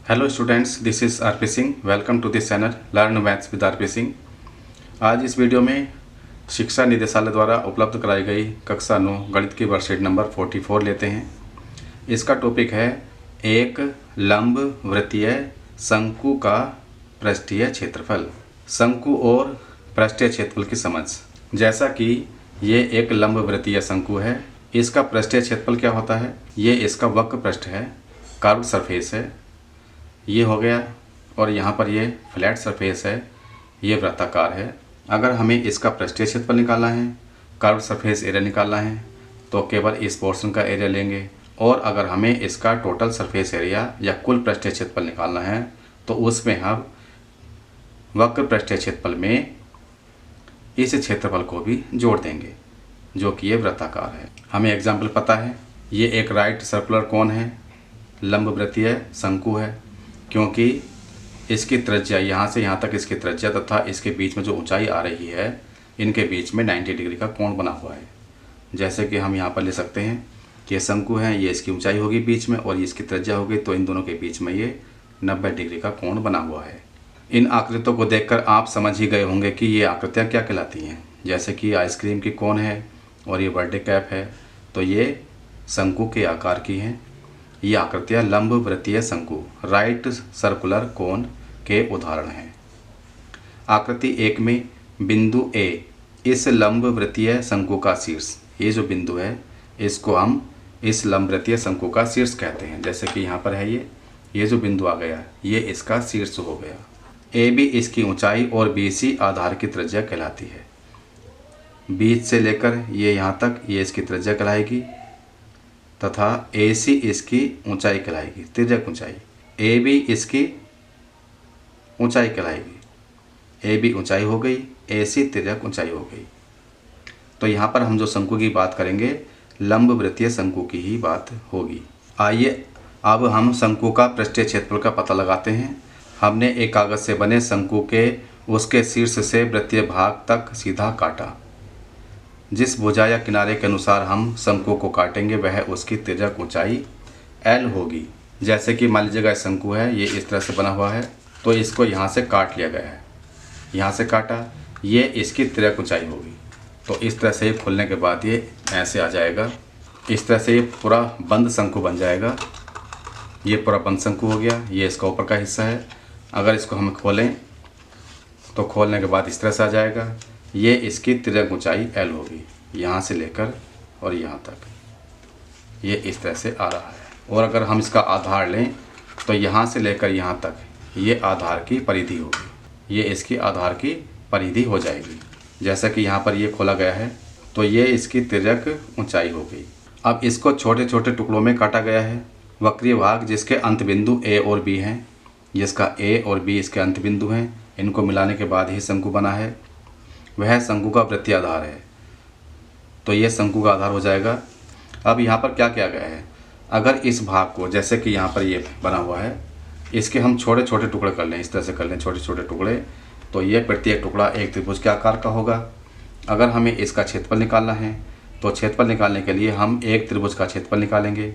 Hello students, this is RP Singh. Welcome to this channel learn maths with RP Singh. आज इस video में शिक्षा निदेशालय द्वारा उपलब्ध कराई गई कक्षा 9 गणित की वर्कशीट नंबर 44 लेते हैं। इसका टॉपिक है एक लंब वृत्तीय शंकु का पृष्ठीय क्षेत्रफल। शंकु और पृष्ठीय क्षेत्रफल की समझ। जैसा कि ये एक लंब वृत्तीय शंकु है, इसका पृष्ठीय क्षेत्रफल क्या होता है? ये इसका वक्र पृष्ठ है, कर्व्ड सरफेस है, ये हो गया। और यहाँ पर ये फ्लैट सरफेस है, ये वृत्ताकार है। अगर हमें इसका पृष्ठीय क्षेत्रफल निकालना है, कर्व्ड सरफेस एरिया निकालना है, तो केवल इस पोर्शन का एरिया लेंगे। और अगर हमें इसका टोटल सरफेस एरिया या कुल पृष्ठीय क्षेत्रफल निकालना है, तो उसमें हम वक्र पृष्ठीय क्षेत्रफल में इस क्षेत्रफल को भी जोड़ देंगे, जो कि ये वृत्ताकार है। हमें एग्जाम्पल पता है, ये एक राइट सर्कुलर कोन है, लंब वृत्तीय शंकु है, क्योंकि इसकी त्रिज्या यहाँ से यहाँ तक इसकी त्रिज्या तथा इसके बीच में जो ऊंचाई आ रही है, इनके बीच में 90 डिग्री का कोण बना हुआ है। जैसे कि हम यहाँ पर ले सकते हैं कि ये शंकु है, ये इसकी ऊंचाई होगी बीच में और ये इसकी त्रिज्या होगी, तो इन दोनों के बीच में ये 90 डिग्री का कोण बना हुआ है। इन आकृतियों को देखकर आप समझ ही गए होंगे कि ये आकृतियाँ क्या कहलाती हैं। जैसे कि आइसक्रीम की कोन है और ये बर्थडे कैप है, तो ये शंकु के आकार की हैं। ये आकृतियाँ लंब वृत्तीय शंकु राइट सर्कुलर कोन के उदाहरण हैं। आकृति 1 में बिंदु A इस लंब वृत्तीय शंकु का शीर्ष, ये जो बिंदु है इसको हम इस लंब वृत्तीय शंकु का शीर्ष कहते हैं। जैसे कि यहाँ पर है ये जो बिंदु आ गया, ये इसका शीर्ष हो गया। AB इसकी ऊंचाई और BC आधार की त्रिज्या कहलाती है। बीच से लेकर ये यहाँ तक ये इसकी त्रिज्या कहलाएगी तथा AC इसकी ऊंचाई कहलाएगी, तिर्यक ऊंचाई। AB इसकी ऊंचाई कहलाएगी। AB ऊंचाई हो गई, AC तिर्यक ऊंचाई हो गई। तो यहाँ पर हम जो शंकु की बात करेंगे, लंब वृत्तीय शंकु की ही बात होगी। आइए अब हम शंकु का पृष्ठीय क्षेत्रफल का पता लगाते हैं। हमने एक कागज से बने शंकु के उसके शीर्ष से वृत्तीय भाग तक सीधा काटा। जिस भुजा या किनारे के अनुसार हम शंकु को काटेंगे, वह उसकी तिर्यक ऊंचाई L होगी। जैसे कि मान लीजिएगा शंकु है, ये इस तरह से बना हुआ है, तो इसको यहाँ से काट लिया गया है, यहाँ से काटा, ये इसकी तिर्यक ऊंचाई होगी। तो इस तरह से खुलने के बाद ये ऐसे आ जाएगा। इस तरह से ये पूरा बंद शंकु बन जाएगा। ये पूरा बंद शंकु हो गया, ये इसका ऊपर का हिस्सा है। अगर इसको हम खोलें तो खोलने के बाद इस तरह से आ जाएगा। ये इसकी तिर्यक ऊंचाई L होगी, यहाँ से लेकर और यहाँ तक ये इस तरह से आ रहा है। और अगर हम इसका आधार लें तो यहाँ से लेकर यहाँ तक ये आधार की परिधि होगी, ये इसकी आधार की परिधि हो जाएगी। जैसा कि यहाँ पर ये खोला गया है, तो ये इसकी तिर्यक ऊंचाई हो गई। अब इसको छोटे छोटे टुकड़ों में काटा गया है। वक्रीय भाग जिसके अंत बिंदु A और B हैं, जिसका A और B इसके अंत बिंदु हैं, इनको मिलाने के बाद ही शंकु बना है, वह शंकु का वृत्तीय आधार है। तो ये शंकु का आधार हो जाएगा। अब यहाँ पर क्या किया गया है, अगर इस भाग को, जैसे कि यहाँ पर ये बना हुआ है, इसके हम छोटे छोटे टुकड़े कर लें, इस तरह से कर लें छोटे छोटे टुकड़े, तो ये प्रत्येक टुकड़ा एक त्रिभुज के आकार का होगा। अगर हमें इसका क्षेत्रफल निकालना है, तो क्षेत्रफल निकालने के लिए हम एक त्रिभुज का क्षेत्रफल निकालेंगे।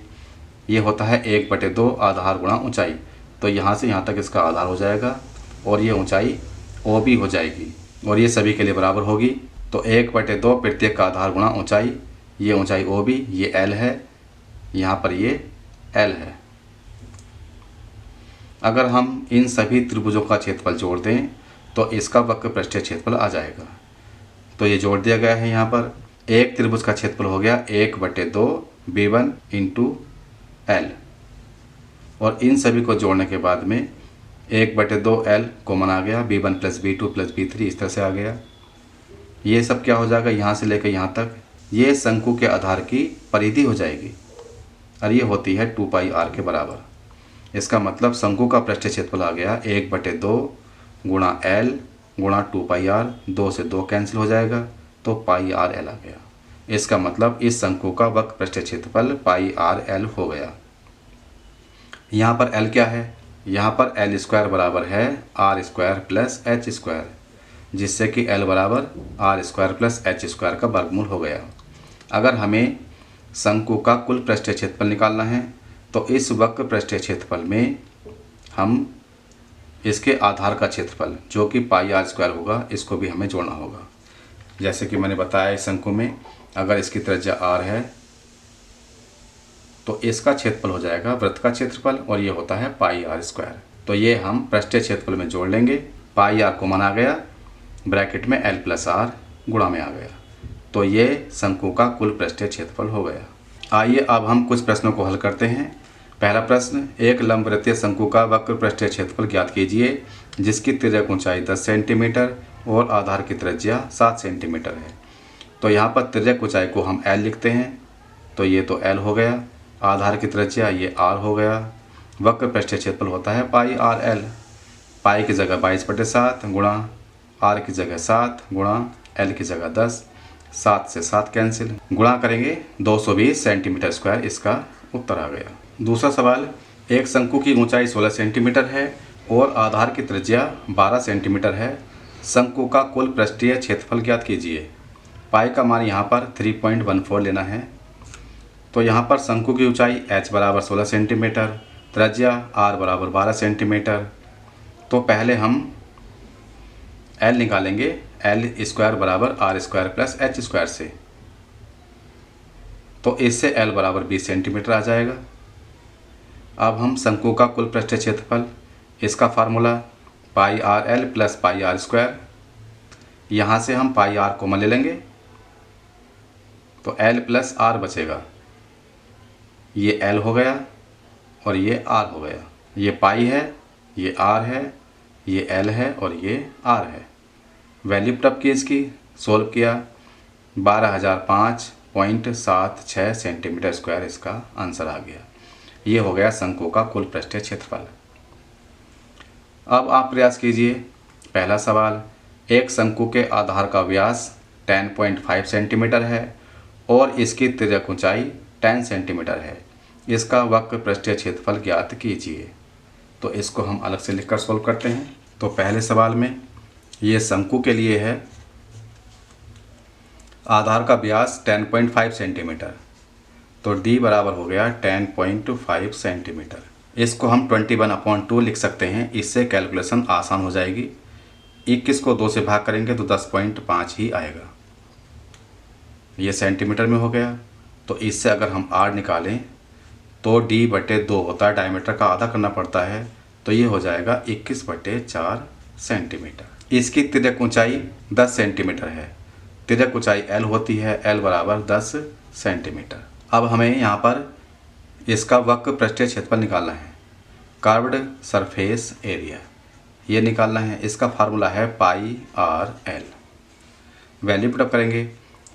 ये होता है 1/2 आधार गुणा ऊँचाई। तो यहाँ से यहाँ तक इसका आधार हो जाएगा और ये ऊँचाई OB हो जाएगी और ये सभी के लिए बराबर होगी। तो 1/2 प्रत्येक का आधार गुणा ऊंचाई, ये ऊंचाई OB, ये L है, यहाँ पर ये L है। अगर हम इन सभी त्रिभुजों का क्षेत्रफल जोड़ दें तो इसका वक्र पृष्ठीय क्षेत्रफल आ जाएगा। तो ये जोड़ दिया गया है। यहाँ पर एक त्रिभुज का क्षेत्रफल हो गया 1/2 B1 × L, और इन सभी को जोड़ने के बाद में 1/2 L कॉमन आ गया, B1 + B2 + B3 इस तरह से आ गया। ये सब क्या हो जाएगा, यहाँ से लेकर यहाँ तक ये शंकु के आधार की परिधि हो जाएगी और ये होती है 2πr के बराबर। इसका मतलब शंकु का पृष्ठीय क्षेत्रफल आ गया 1/2 गुणा L गुणा 2πr, 2 से 2 कैंसिल हो जाएगा, तो πrl आ गया। इसका मतलब इस शंकु का वक्र पृष्ठीय क्षेत्रफल πrl हो गया। यहाँ पर L क्या है, यहाँ पर L² बराबर है R² + H², जिससे कि L बराबर R² + H² का वर्गमूल हो गया। अगर हमें शंकु का कुल पृष्ठीय क्षेत्रफल निकालना है, तो इस वक्र पृष्ठीय क्षेत्रफल में हम इसके आधार का क्षेत्रफल जो कि पाई आर स्क्वायर होगा, इसको भी हमें जोड़ना होगा। जैसे कि मैंने बताया इस शंकु में अगर इसकी त्रिज्या r है तो इसका क्षेत्रफल हो जाएगा वृत्त का क्षेत्रफल, और ये होता है पाई आर स्क्वायर। तो ये हम पृष्ठीय क्षेत्रफल में जोड़ लेंगे। पाई आर कॉमन आ गया, ब्रैकेट में l प्लस आर गुणा में आ गया, तो ये शंकु का कुल पृष्ठीय क्षेत्रफल हो गया। आइए अब हम कुछ प्रश्नों को हल करते हैं। पहला प्रश्न, एक लंबवृत्तीय शंकु का वक्र पृष्ठीय क्षेत्रफल ज्ञात कीजिए जिसकी तिर्यक ऊंचाई 10 सेंटीमीटर और आधार की त्रिज्या 7 सेंटीमीटर है। तो यहाँ पर तिर्यक ऊंचाई को हम l लिखते हैं, तो ये तो l हो गया। आधार की त्रिज्या ये r हो गया। वक्र पृष्ठीय क्षेत्रफल होता है पाई आर एल। पाई की जगह 22/7 गुणा r की जगह 7 गुणा l की जगह 10, 7 से 7 कैंसिल, गुणा करेंगे 220 सेंटीमीटर स्क्वायर, इसका उत्तर आ गया। दूसरा सवाल, एक शंकु की ऊंचाई 16 सेंटीमीटर है और आधार की त्रिज्या 12 सेंटीमीटर है। शंकु का कुल पृष्ठीय क्षेत्रफल ज्ञात कीजिए। पाई का मान यहाँ पर 3.14 लेना है। तो यहाँ पर शंकु की ऊंचाई h बराबर 16 सेंटीमीटर, त्रिज्या r बराबर 12 सेंटीमीटर। तो पहले हम l निकालेंगे, l स्क्वायर बराबर r square plus h square से। तो इससे l बराबर 20 सेंटीमीटर आ जाएगा। अब हम शंकु का कुल पृष्ठीय क्षेत्रफल, इसका formula pi are l plus pi r square. यहाँ से हम पाई आर कॉमन ले लेंगे तो l प्लस आर बचेगा, ये l हो गया और ये r हो गया। ये पाई है, ये r है, ये l है और ये r है। वैल्यू पुट अप की इसकी, सोल्व किया, 12,005.76 सेंटीमीटर स्क्वायर इसका आंसर आ गया। ये हो गया शंकु का कुल पृष्ठीय क्षेत्रफल। अब आप प्रयास कीजिए। पहला सवाल, एक शंकु के आधार का व्यास 10.5 सेंटीमीटर है और इसकी तिर्यक ऊंचाई 10 सेंटीमीटर है। इसका वक्र पृष्ठीय क्षेत्रफल ज्ञात कीजिए। तो इसको हम अलग से लिखकर सोल्व करते हैं। तो पहले सवाल में ये शंकु के लिए है, आधार का व्यास 10.5 सेंटीमीटर, तो d बराबर हो गया 10.5 सेंटीमीटर। इसको हम 21/2 लिख सकते हैं, इससे कैलकुलेशन आसान हो जाएगी। 21 को 2 से भाग करेंगे तो 10.5 ही आएगा। ये सेंटीमीटर में हो गया। तो इससे अगर हम r निकालें तो d/2 होता है, डायमीटर का आधा करना पड़ता है, तो ये हो जाएगा 21/4 सेंटीमीटर। इसकी तिर्यक ऊंचाई 10 सेंटीमीटर है। तिर्यक ऊंचाई l होती है, l बराबर 10 सेंटीमीटर। अब हमें यहाँ पर इसका वक्र पृष्ठीय क्षेत्रफल निकालना है, कर्व्ड सरफेस एरिया, ये निकालना है। इसका फार्मूला है pi are L. Value put up करेंगे,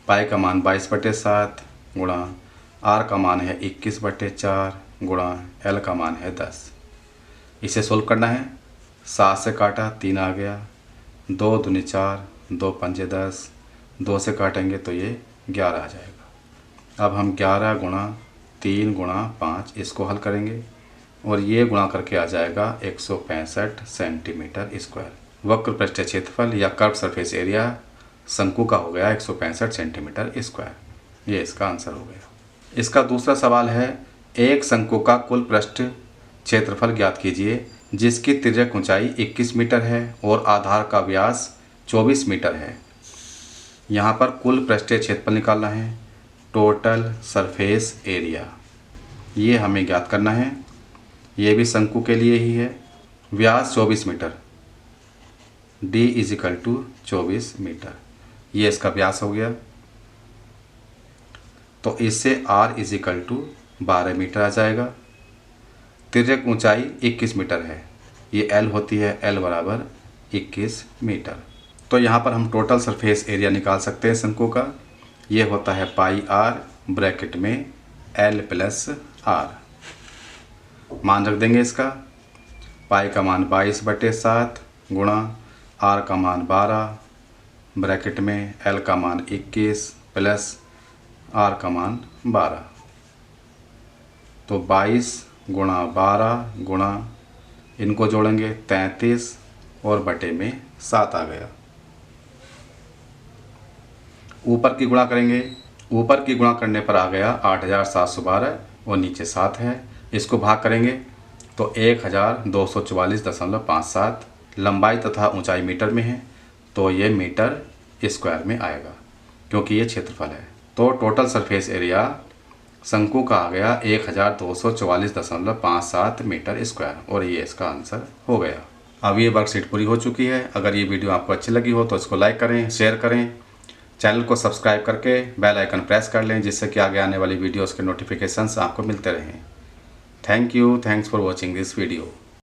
पाई का मान 22/7 गुणा r का मान है 21/4 गुणा l का मान है 10। इसे सोल्व करना है। 7 से काटा 3 आ गया, 2 दूनी 4, 2 पंजे 10, 2 से काटेंगे तो ये 11 आ जाएगा। अब हम 11 गुणा 3 गुणा 5 इसको हल करेंगे और ये गुणा करके आ जाएगा 165 सेंटीमीटर स्क्वायर। वक्र पृष्ठीय क्षेत्रफल या कर्व सरफेस एरिया शंकु का हो गया 165 सेंटीमीटर स्क्वायर। ये इसका आंसर हो गया। इसका दूसरा सवाल है, एक शंकु का कुल पृष्ठ क्षेत्रफल ज्ञात कीजिए जिसकी तिर्यक ऊंचाई 21 मीटर है और आधार का व्यास 24 मीटर है। यहाँ पर कुल पृष्ठीय क्षेत्रफल निकालना है, टोटल सरफेस एरिया, ये हमें ज्ञात करना है। ये भी शंकु के लिए ही है। व्यास 24 मीटर, d = 24 मीटर, ये इसका व्यास हो गया। तो इससे r = 12 मीटर आ जाएगा। तिर्यक ऊंचाई 21 मीटर है, ये l होती है, l बराबर 21 मीटर। तो यहाँ पर हम टोटल सरफेस एरिया निकाल सकते हैं शंकु का। ये होता है पाई आर ब्रैकेट में l प्लस आर। मान रख देंगे इसका, पाई का मान 22/7 गुणा r का मान 12 ब्रैकेट में l का मान 21 प्लस r का मान 12। तो 22 गुणा 12 गुणा, इनको जोड़ेंगे 33 और बटे में 7 आ गया। ऊपर की गुणा करेंगे, ऊपर की गुणा करने पर आ गया 8712 और नीचे 7 है। इसको भाग करेंगे तो 1244.57 लंबाई तथा ऊंचाई मीटर में है, तो ये मीटर स्क्वायर में आएगा क्योंकि ये क्षेत्रफल है। तो टोटल सरफेस एरिया शंकु का आ गया 1244.57 मीटर स्क्वायर, और ये इसका आंसर हो गया। अब ये वर्कशीट पूरी हो चुकी है। अगर ये वीडियो आपको अच्छी लगी हो तो इसको लाइक करें, शेयर करें, चैनल को सब्सक्राइब करके बेल आइकन प्रेस कर लें, जिससे कि आगे आने वाली वीडियोस के नोटिफिकेशंस आपको मिलते रहें। Thank you, thanks for watching this video.